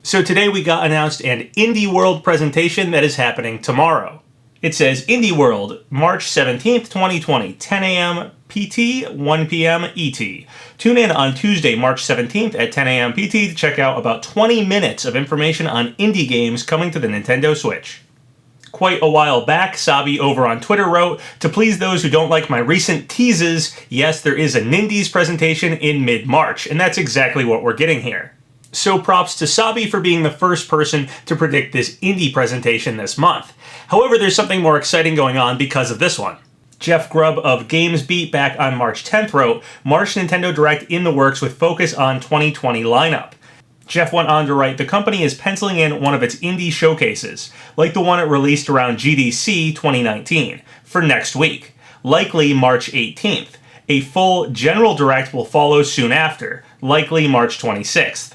So today we got announced an Indie World presentation that is happening tomorrow. It says Indie World, March 17th, 2020, 10 a.m. PT, 1 p.m. ET. Tune in on Tuesday, March 17th at 10 a.m. PT to check out about 20 minutes of information on indie games coming to the Nintendo Switch. Quite a while back, Sabi over on Twitter wrote, "To please those who don't like my recent teases, yes, there is a Nindies presentation in mid-March," and that's exactly what we're getting here. So props to Sabi for being the first person to predict this indie presentation this month. However, there's something more exciting going on because of this one. Jeff Grubb of GamesBeat back on March 10th wrote, "March Nintendo Direct in the works with focus on 2020 lineup." Jeff went on to write, "The company is penciling in one of its indie showcases, like the one it released around GDC 2019, for next week, likely March 18th. A full general direct will follow soon after, likely March 26th.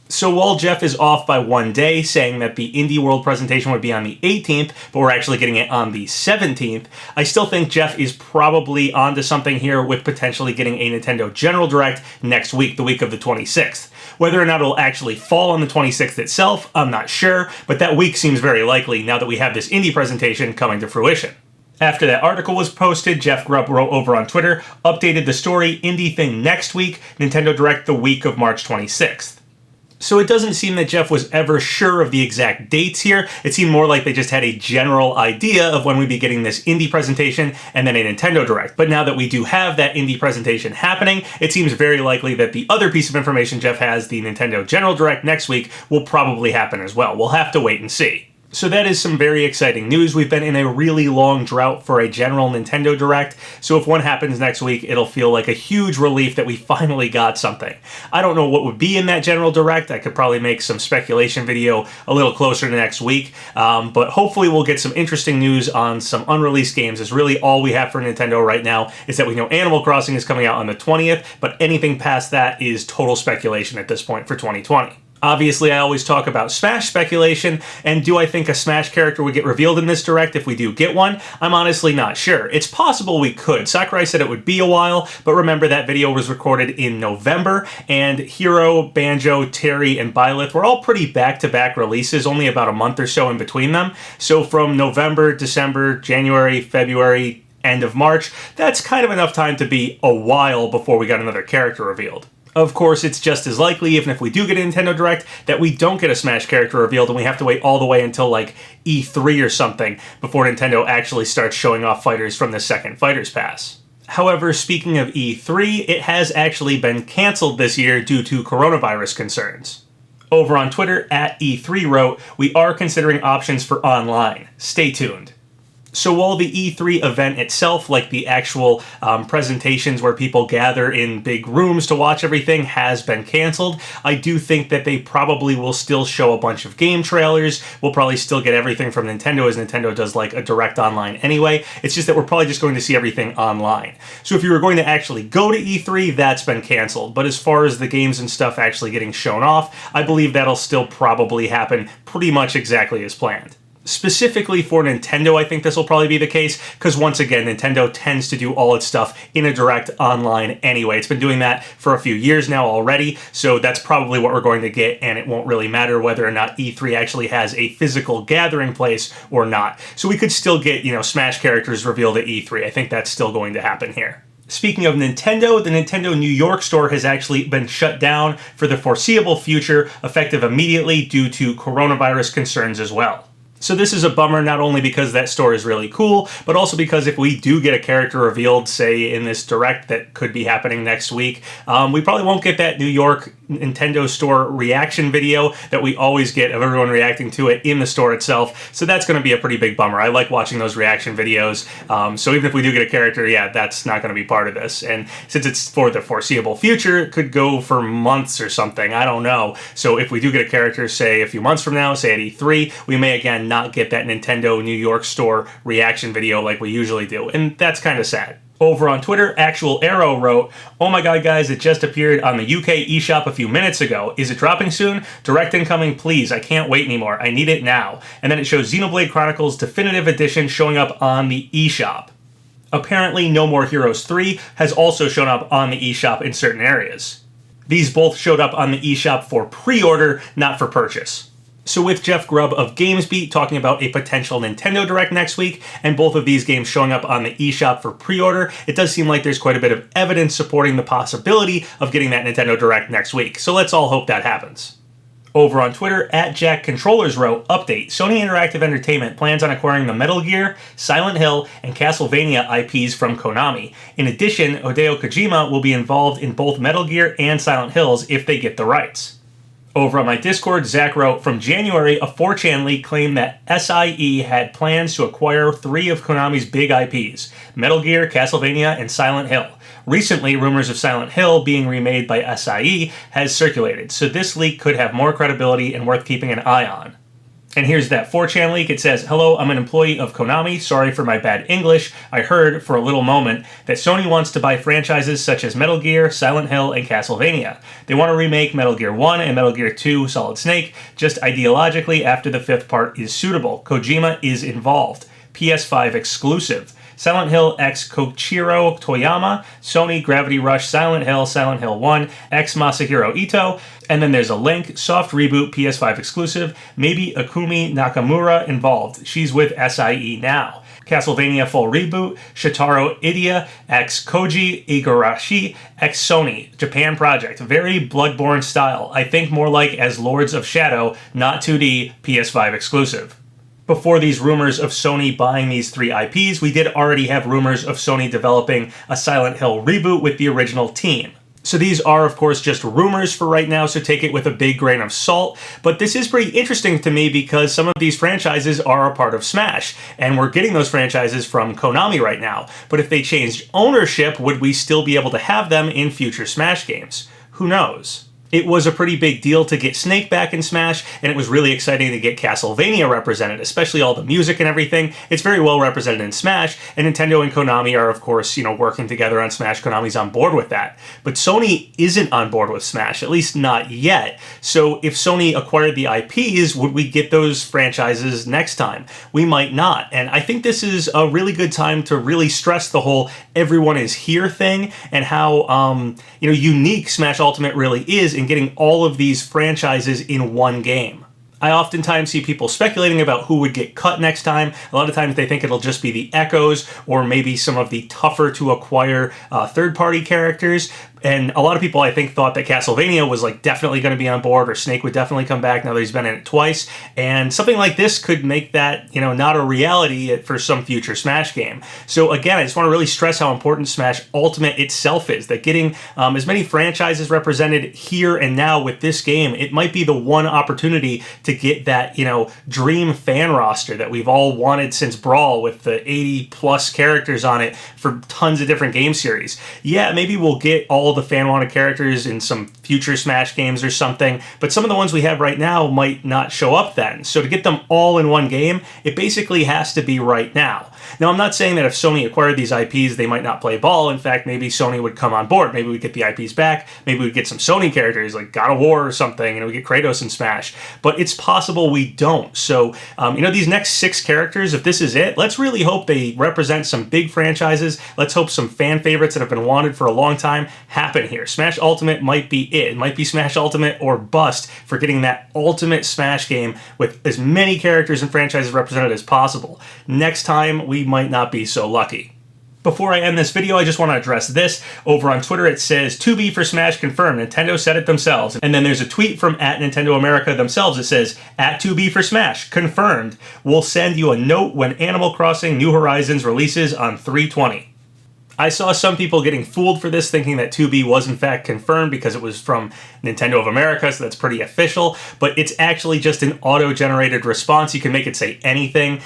So while Jeff is off by one day, saying that the Indie World presentation would be on the 18th, but we're actually getting it on the 17th, I still think Jeff is probably onto something here with potentially getting a Nintendo General Direct next week, the week of the 26th. Whether or not it'll actually fall on the 26th itself, I'm not sure, but that week seems very likely now that we have this indie presentation coming to fruition. After that article was posted, Jeff Grubb wrote over on Twitter, "Updated the story, indie thing next week, Nintendo Direct the week of March 26th. So it doesn't seem that Jeff was ever sure of the exact dates here. It seemed more like they just had a general idea of when we'd be getting this indie presentation and then a Nintendo Direct. But now that we do have that indie presentation happening, it seems very likely that the other piece of information Jeff has, the Nintendo General Direct next week, will probably happen as well. We'll have to wait and see. So that is some very exciting news. We've been in a really long drought for a general Nintendo Direct, so if one happens next week, it'll feel like a huge relief that we finally got something. I don't know what would be in that general Direct. I could probably make some speculation video a little closer to next week, but hopefully we'll get some interesting news on some unreleased games. Is really all we have for Nintendo right now is that we know Animal Crossing is coming out on the 20th, but anything past that is total speculation at this point for 2020. Obviously, I always talk about Smash speculation, and do I think a Smash character would get revealed in this Direct if we do get one? I'm honestly not sure. It's possible we could. Sakurai said it would be a while, but remember that video was recorded in November, and Hero, Banjo, Terry, and Byleth were all pretty back-to-back releases, only about a month or so in between them. So from November, December, January, February, end of March, that's kind of enough time to be a while before we got another character revealed. Of course, it's just as likely, even if we do get a Nintendo Direct, that we don't get a Smash character revealed and we have to wait all the way until like E3 or something before Nintendo actually starts showing off fighters from the second Fighters Pass. However, speaking of E3, it has actually been canceled this year due to coronavirus concerns. Over on Twitter, @E3 wrote, "We are considering options for online. Stay tuned." So while the E3 event itself, like the actual presentations where people gather in big rooms to watch everything, has been canceled, I do think that they probably will still show a bunch of game trailers. We'll probably still get everything from Nintendo, as Nintendo does like a direct online anyway. It's just that we're probably just going to see everything online. So if you were going to actually go to E3, that's been canceled. But as far as the games and stuff actually getting shown off, I believe that'll still probably happen pretty much exactly as planned. Specifically for Nintendo, I think this will probably be the case, because once again, Nintendo tends to do all its stuff in a Direct online anyway. It's been doing that for a few years now already, so that's probably what we're going to get, and it won't really matter whether or not E3 actually has a physical gathering place or not. So we could still get, Smash characters revealed at E3. I think that's still going to happen here. Speaking of Nintendo, the Nintendo New York store has actually been shut down for the foreseeable future, effective immediately due to coronavirus concerns as well. So this is a bummer, not only because that store is really cool, but also because if we do get a character revealed, say, in this Direct that could be happening next week, we probably won't get that New York Nintendo store reaction video that we always get of everyone reacting to it in the store itself. So that's going to be a pretty big bummer. I like watching those reaction videos. So even if we do get a character, yeah, that's not going to be part of this. And since it's for the foreseeable future, it could go for months or something. I don't know. So if we do get a character, say, a few months from now, say at E3, we may again not get that Nintendo New York store reaction video like we usually do. And that's kind of sad. Over on Twitter, Actual Arrow wrote, "Oh my god guys, it just appeared on the UK eShop a few minutes ago. Is it dropping soon? Direct incoming, please. I can't wait anymore. I need it now." And then it shows Xenoblade Chronicles Definitive Edition showing up on the eShop. Apparently, No More Heroes 3 has also shown up on the eShop in certain areas. These both showed up on the eShop for pre-order, not for purchase. So with Jeff Grubb of GamesBeat talking about a potential Nintendo Direct next week, and both of these games showing up on the eShop for pre-order, it does seem like there's quite a bit of evidence supporting the possibility of getting that Nintendo Direct next week. So let's all hope that happens. Over on Twitter, @JackControllers wrote, update, Sony Interactive Entertainment plans on acquiring the Metal Gear, Silent Hill, and Castlevania IPs from Konami. In addition, Hideo Kojima will be involved in both Metal Gear and Silent Hills if they get the rights. Over on my Discord, Zach wrote, from January, a 4chan leak claimed that SIE had plans to acquire 3 of Konami's big IPs, Metal Gear, Castlevania, and Silent Hill. Recently, rumors of Silent Hill being remade by SIE has circulated, so this leak could have more credibility and worth keeping an eye on. And here's that 4chan leak. It says, hello, I'm an employee of Konami. Sorry for my bad English. I heard for a little moment that Sony wants to buy franchises such as Metal Gear, Silent Hill, and Castlevania. They want to remake Metal Gear 1 and Metal Gear 2 Solid Snake, just ideologically after the 5th part is suitable. Kojima is involved. PS5 exclusive. Silent Hill x Koichiro Toyama, Sony Gravity Rush Silent Hill 1 x Masahiro Ito, and then there's a link, soft reboot PS5 exclusive, maybe Akumi Nakamura involved. She's with SIE now. Castlevania full reboot, Shitaro Idia x Koji Igarashi x Sony, Japan project. Very Bloodborne style. I think more like as Lords of Shadow, not 2D, PS5 exclusive. Before these rumors of Sony buying these 3 IPs, we did already have rumors of Sony developing a Silent Hill reboot with the original team. So these are, of course, just rumors for right now, so take it with a big grain of salt. But this is pretty interesting to me because some of these franchises are a part of Smash, and we're getting those franchises from Konami right now. But if they changed ownership, would we still be able to have them in future Smash games? Who knows? It was a pretty big deal to get Snake back in Smash, and it was really exciting to get Castlevania represented, especially all the music and everything. It's very well represented in Smash, and Nintendo and Konami are, of course, working together on Smash. Konami's on board with that. But Sony isn't on board with Smash, at least not yet. So if Sony acquired the IPs, would we get those franchises next time? We might not. And I think this is a really good time to really stress the whole everyone is here thing, and how unique Smash Ultimate really is in getting all of these franchises in one game. I oftentimes see people speculating about who would get cut next time. A lot of times they think it'll just be the Echoes or maybe some of the tougher to acquire third-party characters. And a lot of people, I think, thought that Castlevania was definitely going to be on board, or Snake would definitely come back now that he's been in it twice. And something like this could make that, not a reality for some future Smash game. So again, I just want to really stress how important Smash Ultimate itself is, that getting as many franchises represented here and now with this game, it might be the one opportunity to get that, dream fan roster that we've all wanted since Brawl, with the 80 plus characters on it for tons of different game series. Yeah, maybe we'll get all the fan-wanted characters in some future Smash games or something, but some of the ones we have right now might not show up then. So to get them all in one game, it basically has to be right now. Now, I'm not saying that if Sony acquired these IPs, they might not play ball. In fact, maybe Sony would come on board. Maybe we'd get the IPs back. Maybe we'd get some Sony characters like God of War or something, we get Kratos in Smash. But it's possible we don't. So, these next 6 characters, if this is it, let's really hope they represent some big franchises. Let's hope some fan favorites that have been wanted for a long time happen here. Smash Ultimate might be it. It might be Smash Ultimate or bust for getting that ultimate Smash game with as many characters and franchises represented as possible. Next time, we might not be so lucky. Before I end this video, I just want to address this. Over on Twitter, it says, 2B for Smash confirmed. Nintendo said it themselves. And then there's a tweet from @Nintendo America themselves that says, @2B for Smash, confirmed. We'll send you a note when Animal Crossing New Horizons releases on 3/20. I saw some people getting fooled for this, thinking that 2B was in fact confirmed because it was from Nintendo of America, so that's pretty official, but it's actually just an auto-generated response. You can make it say anything,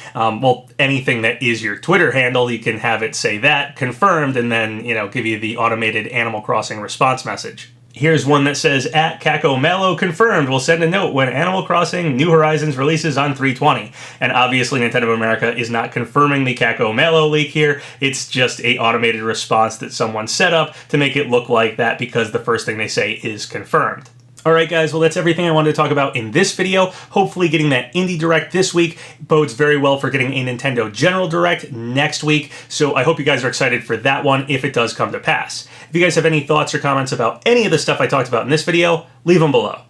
anything that is your Twitter handle, you can have it say that, confirmed, and then, give you the automated Animal Crossing response message. Here's one that says, @CacoMelo confirmed. We'll send a note when Animal Crossing New Horizons releases on 3/20. And obviously Nintendo of America is not confirming the CacoMelo leak here. It's just a automated response that someone set up to make it look like that because the first thing they say is confirmed. Alright guys, well that's everything I wanted to talk about in this video. Hopefully getting that Indie Direct this week bodes very well for getting a Nintendo General Direct next week, so I hope you guys are excited for that one if it does come to pass. If you guys have any thoughts or comments about any of the stuff I talked about in this video, leave them below.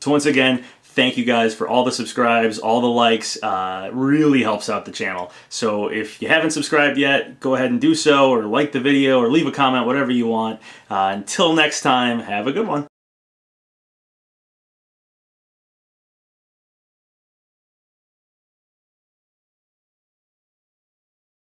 So once again, thank you guys for all the subscribes, all the likes. It really helps out the channel. So if you haven't subscribed yet, go ahead and do so, or like the video, or leave a comment, whatever you want. Until next time, have a good one.